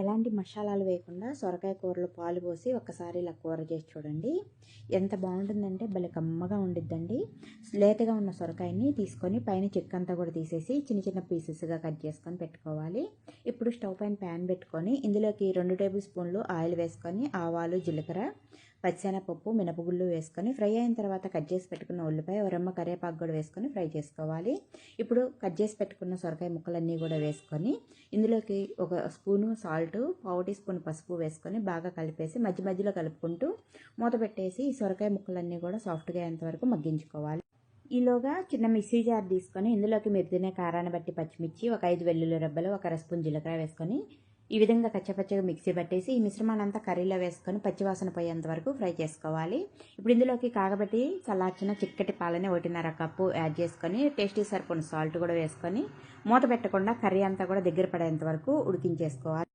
ఎలాంటి మసాలాలు వేయకుండా సొరకాయ కూరలో పాలు పోసి ఒక్కసారి ఇలా కూర చేసి చూడండి. ఎంత బాగుంటుందంటే భలే కమ్మగా ఉండిద్దండి. లేతగా ఉన్న సొరకాయని తీసుకొని పైన చెక్కంతా కూడా తీసేసి చిన్న చిన్న పీసెస్గా కట్ చేసుకొని పెట్టుకోవాలి. ఇప్పుడు స్టవ్ పైన ప్యాన్ పెట్టుకొని ఇందులోకి 2 టేబుల్ స్పూన్లు ఆయిల్ వేసుకొని ఆవాలు, జీలకర్ర, పచ్చిశనగపప్పు, మినపగుళ్ళు వేసుకొని ఫ్రై అయిన తర్వాత కట్ చేసి పెట్టుకున్న ఉల్లిపాయ, రెమ్మ కరివేపాకు కూడా వేసుకొని ఫ్రై చేసుకోవాలి. ఇప్పుడు కట్ చేసి పెట్టుకున్న సొరకాయ ముక్కలన్నీ కూడా వేసుకొని ఇందులోకి 1 స్పూను సాల్ట్, 1/2 టీ స్పూన్ పసుపు వేసుకొని బాగా కలిపేసి మధ్య మధ్యలో కలుపుకుంటూ మూత పెట్టేసి ఈ సొరకాయ ముక్కలన్నీ కూడా సాఫ్ట్గా అయ్యేంత వరకు మగ్గించుకోవాలి. ఈలోగా చిన్న మిక్సీ జార్ తీసుకొని ఇందులోకి మీరు తినే కారాన్ని బట్టి పచ్చిమిర్చి, 5 వెల్లుల్లి రెబ్బలు, 1 అర స్పూన్ జీలకర్ర వేసుకొని ఈ విధంగా కచ్చపచ్చగా మిక్సీ పట్టేసి ఈ మిశ్రమాన్ని అంతా కర్రీలో వేసుకొని పచ్చివాసన పోయేంత వరకు ఫ్రై చేసుకోవాలి. ఇప్పుడు ఇందులోకి కాగబెట్టి చల్లార్చిన చిక్కటి పాలని 1.5 కప్పు యాడ్ చేసుకొని టేస్టీ సరిపోయిన సాల్ట్ కూడా వేసుకొని మూత పెట్టకుండా కర్రీ అంతా కూడా దగ్గర పడేంత వరకు ఉడికించేసుకోవాలి.